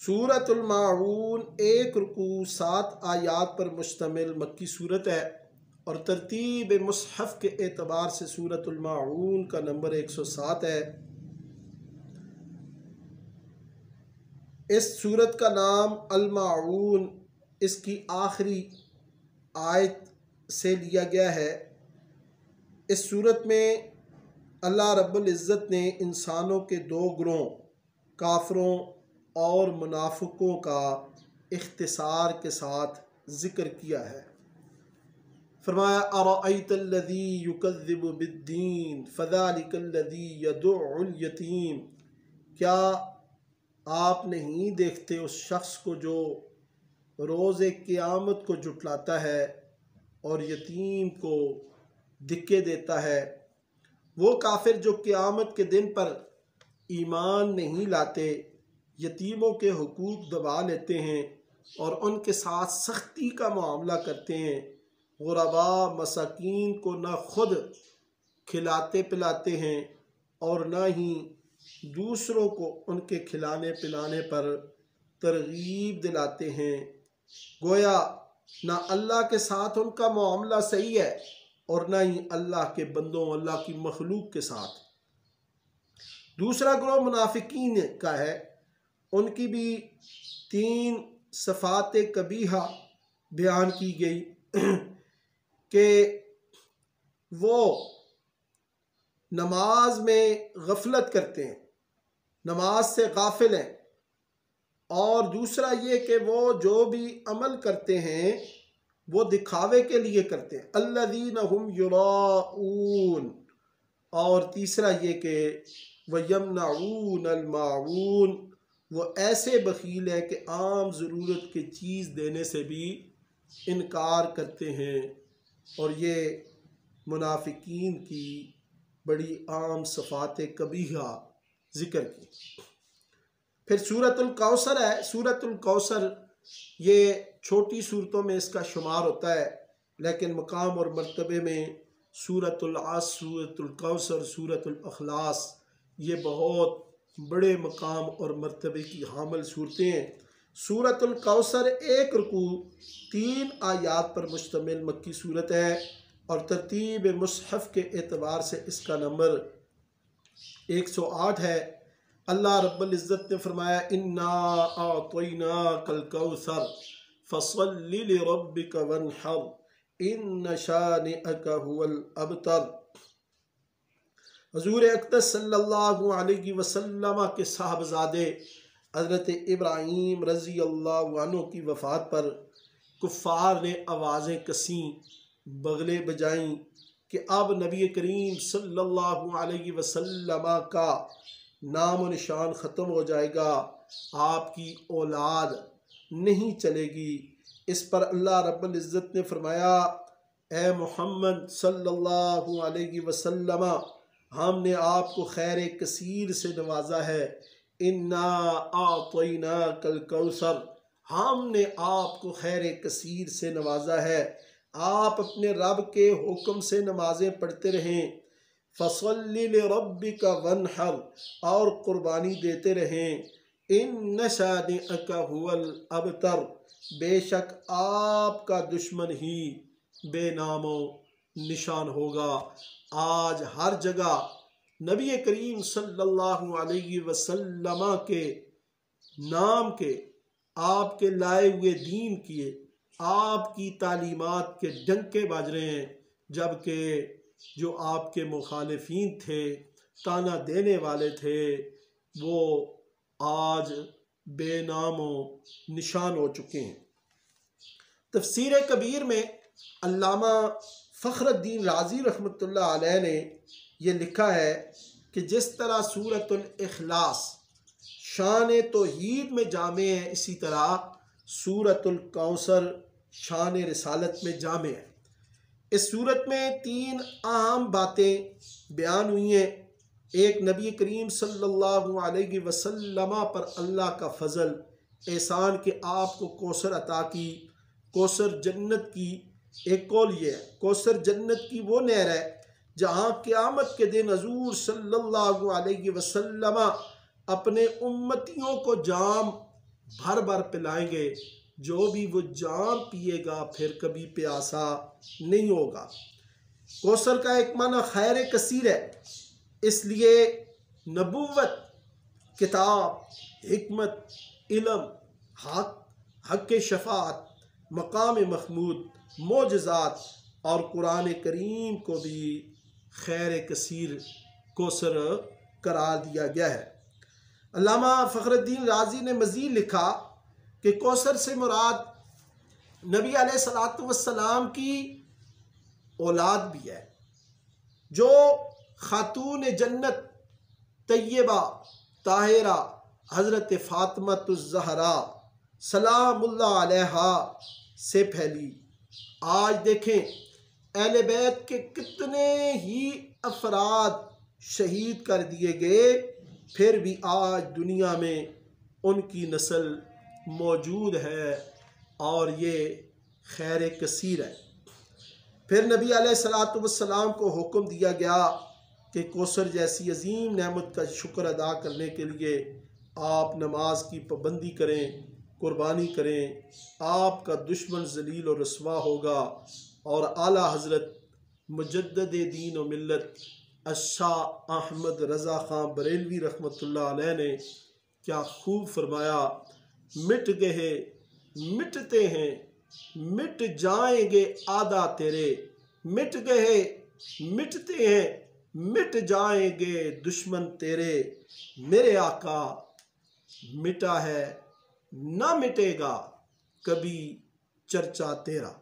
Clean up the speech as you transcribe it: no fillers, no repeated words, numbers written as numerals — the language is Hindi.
सूरतुल माऊन 1 रुकू 7 आयात पर मुश्तमिल मक्की सूरत है और तरतीब मुसहफ़ के एतबार से सूरतुल माऊन का नंबर 107 है। इस सूरत का नाम अल माऊन इसकी आखिरी आयत से लिया गया है। इस सूरत में अल्लाह रब्बुल इज़्ज़त ने इंसानों के 2 ग्रोह काफरों और मुनाफिकों का इख्तिसार के साथ ज़िक्र किया है। फरमाया अरअयतल्लज़ी युकज़्ज़िबु बिद्दीन फ़ज़ालिकल्लज़ी यदुउल यतीम, क्या आप नहीं देखते उस शख्स को जो रोज़े क़यामत को जुटलाता है और यतीम को धिक्के देता है। वो काफिर जो क़यामत के दिन पर ईमान नहीं लाते, यतीमों के हुकूक दबा लेते हैं और उनके साथ सख्ती का मामला करते हैं, गुरबा मसाकीन को न खुद खिलाते पिलाते हैं और न ही दूसरों को उनके खिलाने पिलाने पर तरगीब दिलाते हैं, गोया ना अल्लाह के साथ उनका मामला सही है और ना ही अल्लाह के बंदों अल्लाह की मखलूक के साथ। दूसरा ग्रोह मुनाफिकीन का है। उनकी भी 3 सफ़ात कबीहा बयान की गई कि वो नमाज में गफलत करते हैं, नमाज से गाफिल हैं, और दूसरा ये कि वो जो भी अमल करते हैं वो दिखावे के लिए करते हैं, अल्लज़ीना हुम युराऊन, और तीसरा ये कि वयमनऊनल माऊन, वो ऐसे बखील हैं कि आम ज़रूरत की चीज़ देने से भी इनकार करते हैं। और ये मुनाफिकीन की बड़ी आम सफ़ात कबीहा ज़िक्र की। फिर सूरतुल कौसर है। सूरतुल कौसर ये छोटी सूरतों में इसका शुमार होता है, लेकिन मकाम और मर्तबे में सूरतुल आस, सूरतुल कौसर, सूरतुल अखलास ये बहुत बड़े मकाम और मर्तबे की हामिल सूरतें हैं। सूरतुल कौसर 1 रुकू 3 आयात पर मुश्तमिल मक्की सूरत है और तरतीब मुसहफ़ के एतबार से इसका नंबर 108 है। अल्लाह रब्बुल इज़्ज़त ने फरमाया इन्ना अअतैनाकल कौसर फसल्लि लिरब्बिका वन्हर इन्न शानिअका हुवल अबतर। हुज़ूर अक़दस सल्लल्लाहु अलैहि वसल्लम के साहबज़ादे हज़रत इब्राहीम रज़ी अल्लाहु अन्हु की वफ़ात पर कुफ़ार ने आवाज़ें कसीं, बगले बजाईं कि अब नबी करीम सल्लल्लाहु अलैहि वसल्लम का नाम व निशान ख़त्म हो जाएगा, आपकी औलाद नहीं चलेगी। इस पर अल्लाह रब्बुल इज़्ज़त ने फरमाया, ए मोहम्मद सल्लल्लाहु अलैहि वसल्लम, हमने आपको खैर कसीर से नवाजा है। इन्ना आतैनाकल कौसर, हमने आपको खैर कसीर से नवाजा है। आप अपने रब के हुक्म से नमाजें पढ़ते रहें। फसल्लि लिरब्बिका वन्हर, और कुर्बानी देते रहें। इन्न शानिअका हुवल अबतर, बेशक आपका दुश्मन ही बेनामो निशान होगा। आज हर जगह नबी करीम सल्लल्लाहु अलैहि वसल्लम के नाम के, आपके लाए हुए दीन किए, आपकी तालीमात के डंके बज रहे हैं, जबकि जो आपके मुखालिफीन थे, ताना देने वाले थे, वो आज बेनामो निशान हो चुके हैं। तफसीर कबीर में अल्लामा फ़खरुद्दीन राज़ी रहमतुल्लाह अलैह ने ये लिखा है कि जिस तरह सूरतुल इखलास शान तौहीद में जामे है, इसी तरह सूरतुल कौसर शान रिसालत में जामे है। इस सूरत में 3 अहम बातें बयान हुई हैं। एक, नबी करीम सल्लल्लाहु अलैहि वसल्लम पर अल्लाह का फ़ज़ल एहसान के आपको कौसर अता की। कौसर जन्नत की एक कौल ये है, कौसर जन्नत की वो नहर है जहाँ क़यामत के दिन हज़ूर सल्लल्लाहु अलैहि वसल्लम अपने उम्मतियों को जाम भर भर पिलाएंगे, जो भी वो जाम पिएगा फिर कभी प्यासा नहीं होगा। कौसर का एक माना खैर कसीर है, इसलिए नबूवत, किताब, हिकमत, इल्म, हक के शफात, मकाम महमूद, मोजज़ात और कुरान करीम को भी खैर कसीर कौसर करार दिया गया है। अल्लामा फ़खरुद्दीन राज़ी ने मज़ीद लिखा कि कौसर से मुराद नबी अलैहिस्सलातु वस्सलाम की औलाद भी है, जो खातून जन्नत तैयबा ताहिरा हज़रत फ़ातिमा सलामुल्लाह अलैहा से फैली। आज देखें, अहले बैत के कितने ही अफराद शहीद कर दिए गए, फिर भी आज दुनिया में उनकी नस्ल मौजूद है और ये खैर कसीर है। फिर नबी अलैहिस्सलातु वस्सलाम को हुक्म दिया गया कि कौसर जैसी अजीम नेमत का शुक्र अदा करने के लिए आप नमाज की पाबंदी करें, कुर्बानी करें, आपका दुश्मन जलील और रस्वा होगा। और आला हज़रत मुजद्दिद दीन व मिल्लत शाह अहमद रज़ा ख़ां बरेलवी रहमतुल्लाह अलैह ने क्या खूब फरमाया, मिट गए मिटते हैं, मिट जाएंगे आदा तेरे, मिट गए मिटते हैं, मिट जाएंगे दुश्मन तेरे, मेरे आका मिटा है ना मिटेगा कभी चर्चा तेरा।